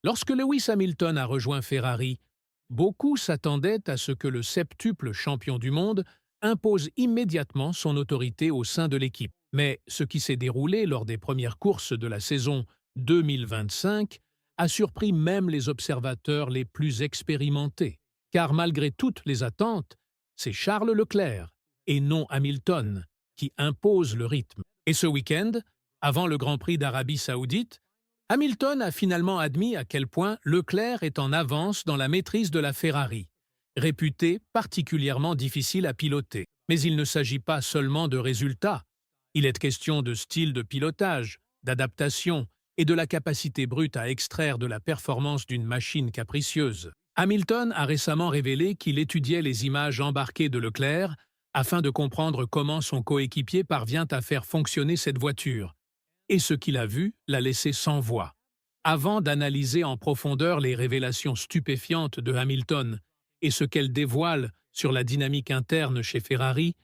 Lorsque Lewis Hamilton a rejoint Ferrari, beaucoup s'attendaient à ce que le septuple champion du monde impose immédiatement son autorité au sein de l'équipe. Mais ce qui s'est déroulé lors des premières courses de la saison 2025 a surpris même les observateurs les plus expérimentés. Car malgré toutes les attentes, c'est Charles Leclerc, et non Hamilton, qui impose le rythme. Et ce week-end, avant le Grand Prix d'Arabie Saoudite, Hamilton a finalement admis à quel point Leclerc est en avance dans la maîtrise de la Ferrari, réputée particulièrement difficile à piloter. Mais il ne s'agit pas seulement de résultats. Il est question de style de pilotage, d'adaptation et de la capacité brute à extraire de la performance d'une machine capricieuse. Hamilton a récemment révélé qu'il étudiait les images embarquées de Leclerc afin de comprendre comment son coéquipier parvient à faire fonctionner cette voiture. Et ce qu'il a vu l'a laissé sans voix. Avant d'analyser en profondeur les révélations stupéfiantes de Hamilton et ce qu'elles dévoilent sur la dynamique interne chez Ferrari,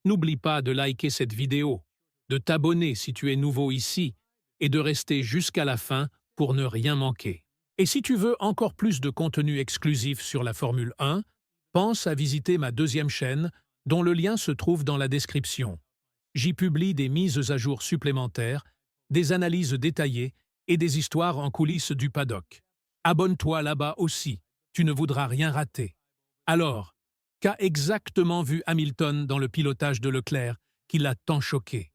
n'oublie pas de liker cette vidéo, de t'abonner si tu es nouveau ici et de rester jusqu'à la fin pour ne rien manquer. Et si tu veux encore plus de contenu exclusif sur la Formule 1, pense à visiter ma deuxième chaîne dont le lien se trouve dans la description. J'y publie des mises à jour supplémentaires, des analyses détaillées et des histoires en coulisses du paddock. Abonne-toi là-bas aussi, tu ne voudras rien rater. Alors, qu'a exactement vu Hamilton dans le pilotage de Leclerc qui l'a tant choqué?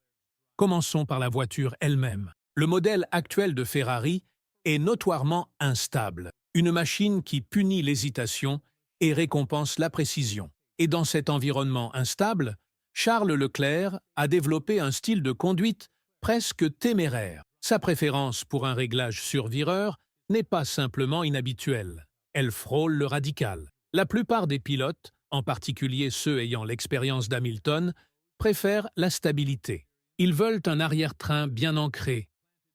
Commençons par la voiture elle-même. Le modèle actuel de Ferrari est notoirement instable, une machine qui punit l'hésitation et récompense la précision. Et dans cet environnement instable, Charles Leclerc a développé un style de conduite presque téméraire. Sa préférence pour un réglage sur vireur n'est pas simplement inhabituelle. Elle frôle le radical. La plupart des pilotes, en particulier ceux ayant l'expérience d'Hamilton, préfèrent la stabilité. Ils veulent un arrière-train bien ancré,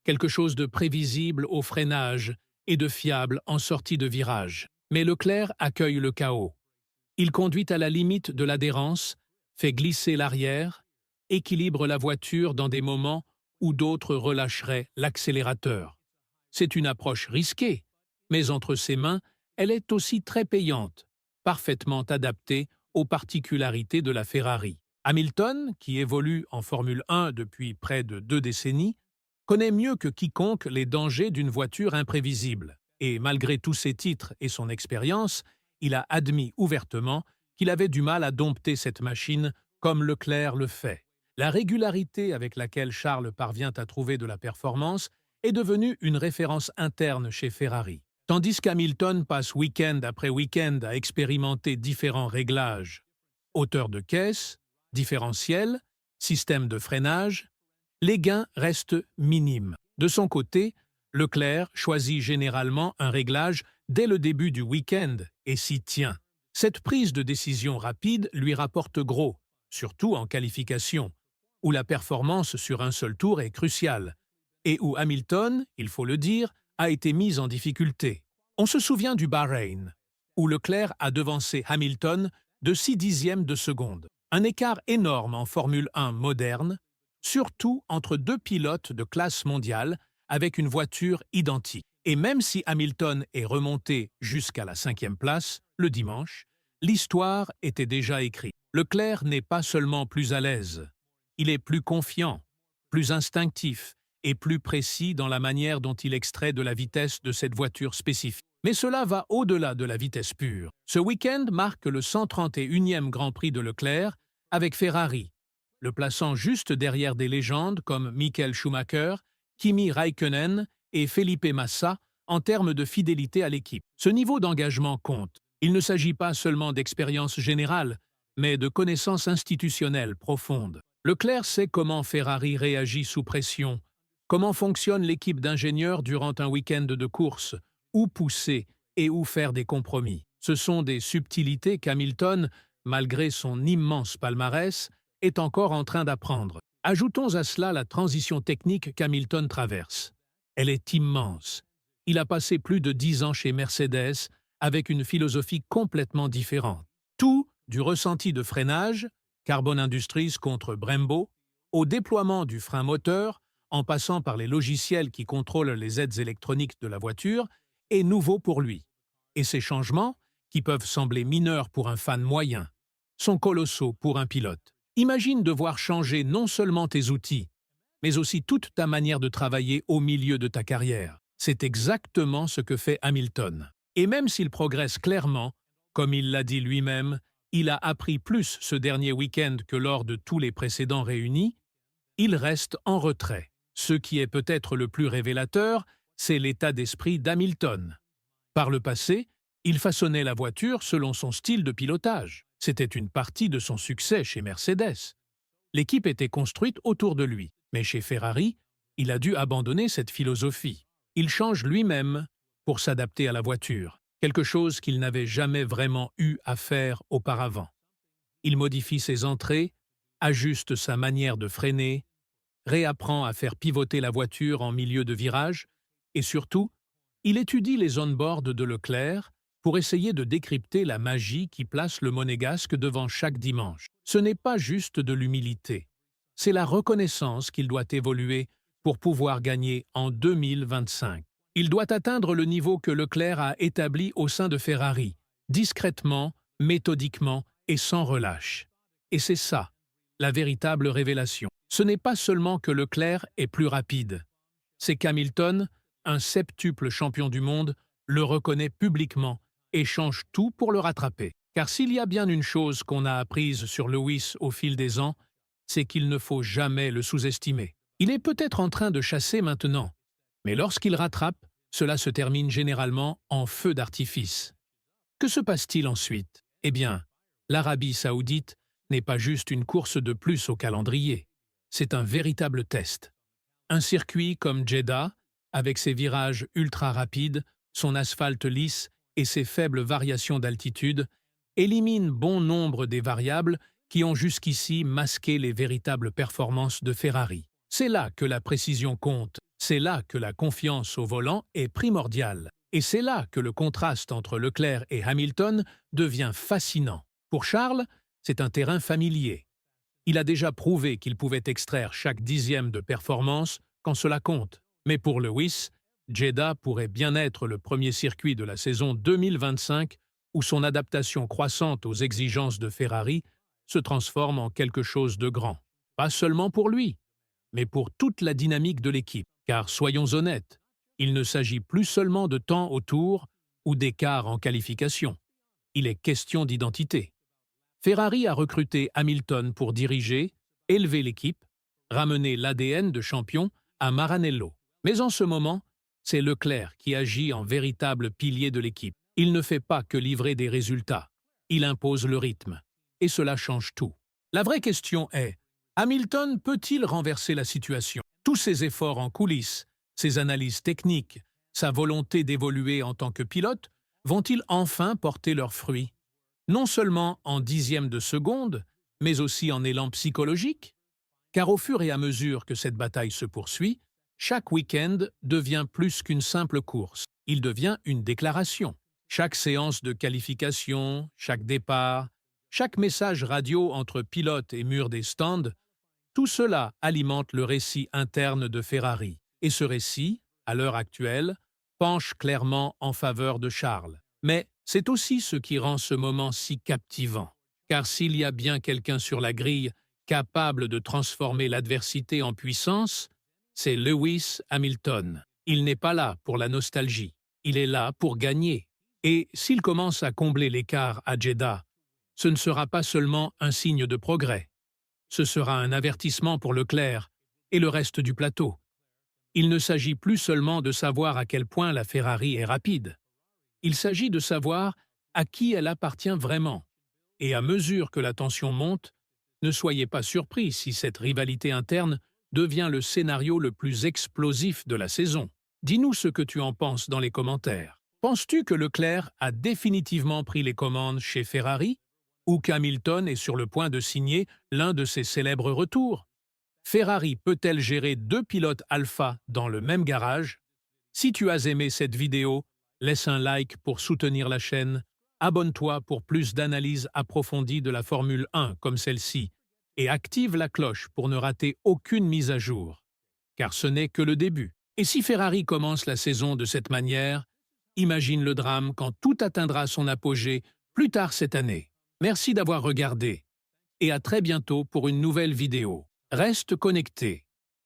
quelque chose de prévisible au freinage et de fiable en sortie de virage. Mais Leclerc accueille le chaos. Il conduit à la limite de l'adhérence, fait glisser l'arrière, équilibre la voiture dans des moments où d'autres relâcheraient l'accélérateur. C'est une approche risquée, mais entre ses mains, elle est aussi très payante, parfaitement adaptée aux particularités de la Ferrari. Hamilton, qui évolue en Formule 1 depuis près de 2 décennies, connaît mieux que quiconque les dangers d'une voiture imprévisible. Et malgré tous ses titres et son expérience, il a admis ouvertement qu'il avait du mal à dompter cette machine comme Leclerc le fait. La régularité avec laquelle Charles parvient à trouver de la performance est devenue une référence interne chez Ferrari. Tandis qu'Hamilton passe week-end après week-end à expérimenter différents réglages, hauteur de caisse, différentiel, système de freinage, les gains restent minimes. De son côté, Leclerc choisit généralement un réglage dès le début du week-end et s'y tient. Cette prise de décision rapide lui rapporte gros, surtout en qualification, où la performance sur un seul tour est cruciale, et où Hamilton, il faut le dire, a été mis en difficulté. On se souvient du Bahreïn, où Leclerc a devancé Hamilton de 6 dixièmes de seconde. Un écart énorme en Formule 1 moderne, surtout entre deux pilotes de classe mondiale avec une voiture identique. Et même si Hamilton est remonté jusqu'à la 5e place, le dimanche, l'histoire était déjà écrite. Leclerc n'est pas seulement plus à l'aise, il est plus confiant, plus instinctif et plus précis dans la manière dont il extrait de la vitesse de cette voiture spécifique. Mais cela va au-delà de la vitesse pure. Ce week-end marque le 131e Grand Prix de Leclerc avec Ferrari, le plaçant juste derrière des légendes comme Michael Schumacher, Kimi Räikkönen et Felipe Massa en termes de fidélité à l'équipe. Ce niveau d'engagement compte. Il ne s'agit pas seulement d'expérience générale, mais de connaissances institutionnelles profondes. Leclerc sait comment Ferrari réagit sous pression, comment fonctionne l'équipe d'ingénieurs durant un week-end de course, où pousser et où faire des compromis. Ce sont des subtilités qu'Hamilton, malgré son immense palmarès, est encore en train d'apprendre. Ajoutons à cela la transition technique qu'Hamilton traverse. Elle est immense. Il a passé plus de 10 ans chez Mercedes avec une philosophie complètement différente. Tout, du ressenti de freinage, Carbon Industries contre Brembo, au déploiement du frein moteur, en passant par les logiciels qui contrôlent les aides électroniques de la voiture, est nouveau pour lui. Et ces changements, qui peuvent sembler mineurs pour un fan moyen, sont colossaux pour un pilote. Imagine devoir changer non seulement tes outils, mais aussi toute ta manière de travailler au milieu de ta carrière. C'est exactement ce que fait Hamilton. Et même s'il progresse clairement, comme il l'a dit lui-même, il a appris plus ce dernier week-end que lors de tous les précédents réunis, il reste en retrait. Ce qui est peut-être le plus révélateur, c'est l'état d'esprit d'Hamilton. Par le passé, il façonnait la voiture selon son style de pilotage. C'était une partie de son succès chez Mercedes. L'équipe était construite autour de lui. Mais chez Ferrari, il a dû abandonner cette philosophie. Il change lui-même pour s'adapter à la voiture, quelque chose qu'il n'avait jamais vraiment eu à faire auparavant. Il modifie ses entrées, ajuste sa manière de freiner, réapprend à faire pivoter la voiture en milieu de virage, et surtout, il étudie les on-board de Leclerc pour essayer de décrypter la magie qui place le monégasque devant chaque dimanche. Ce n'est pas juste de l'humilité, c'est la reconnaissance qu'il doit évoluer pour pouvoir gagner en 2025. Il doit atteindre le niveau que Leclerc a établi au sein de Ferrari, discrètement, méthodiquement et sans relâche. Et c'est ça, la véritable révélation. Ce n'est pas seulement que Leclerc est plus rapide, c'est qu'Hamilton, un septuple champion du monde, le reconnaît publiquement et change tout pour le rattraper. Car s'il y a bien une chose qu'on a apprise sur Lewis au fil des ans, c'est qu'il ne faut jamais le sous-estimer. Il est peut-être en train de chasser maintenant, mais lorsqu'il rattrape, cela se termine généralement en feu d'artifice. Que se passe-t-il ensuite? Eh bien, l'Arabie saoudite n'est pas juste une course de plus au calendrier, c'est un véritable test. Un circuit comme Jeddah, avec ses virages ultra rapides, son asphalte lisse et ses faibles variations d'altitude, élimine bon nombre des variables qui ont jusqu'ici masqué les véritables performances de Ferrari. C'est là que la précision compte, c'est là que la confiance au volant est primordiale, et c'est là que le contraste entre Leclerc et Hamilton devient fascinant. Pour Charles, c'est un terrain familier. Il a déjà prouvé qu'il pouvait extraire chaque dixième de performance quand cela compte. Mais pour Lewis, Jeddah pourrait bien être le premier circuit de la saison 2025 où son adaptation croissante aux exigences de Ferrari se transforme en quelque chose de grand. Pas seulement pour lui, mais pour toute la dynamique de l'équipe. Car soyons honnêtes, il ne s'agit plus seulement de temps au tour ou d'écart en qualification. Il est question d'identité. Ferrari a recruté Hamilton pour diriger, élever l'équipe, ramener l'ADN de champion à Maranello. Mais en ce moment, c'est Leclerc qui agit en véritable pilier de l'équipe. Il ne fait pas que livrer des résultats, il impose le rythme. Et cela change tout. La vraie question est, Hamilton peut-il renverser la situation? Tous ses efforts en coulisses, ses analyses techniques, sa volonté d'évoluer en tant que pilote, vont-ils enfin porter leurs fruits? Non seulement en dixièmes de seconde, mais aussi en élan psychologique? Car au fur et à mesure que cette bataille se poursuit, chaque week-end devient plus qu'une simple course. Il devient une déclaration. Chaque séance de qualification, chaque départ, chaque message radio entre pilote et mur des stands, tout cela alimente le récit interne de Ferrari. Et ce récit, à l'heure actuelle, penche clairement en faveur de Charles. Mais c'est aussi ce qui rend ce moment si captivant. Car s'il y a bien quelqu'un sur la grille capable de transformer l'adversité en puissance, c'est Lewis Hamilton. Il n'est pas là pour la nostalgie, il est là pour gagner. Et s'il commence à combler l'écart à Jeddah, ce ne sera pas seulement un signe de progrès. Ce sera un avertissement pour Leclerc et le reste du plateau. Il ne s'agit plus seulement de savoir à quel point la Ferrari est rapide. Il s'agit de savoir à qui elle appartient vraiment. Et à mesure que la tension monte, ne soyez pas surpris si cette rivalité interne devient le scénario le plus explosif de la saison. Dis-nous ce que tu en penses dans les commentaires. Penses-tu que Leclerc a définitivement pris les commandes chez Ferrari ou qu'Hamilton est sur le point de signer l'un de ses célèbres retours? Ferrari peut-elle gérer deux pilotes alpha dans le même garage? Si tu as aimé cette vidéo, laisse un like pour soutenir la chaîne, abonne-toi pour plus d'analyses approfondies de la Formule 1 comme celle-ci et active la cloche pour ne rater aucune mise à jour. Car ce n'est que le début. Et si Ferrari commence la saison de cette manière, Imagine le drame quand tout atteindra son apogée plus tard cette année. Merci d'avoir regardé et à très bientôt pour une nouvelle vidéo. Reste connecté.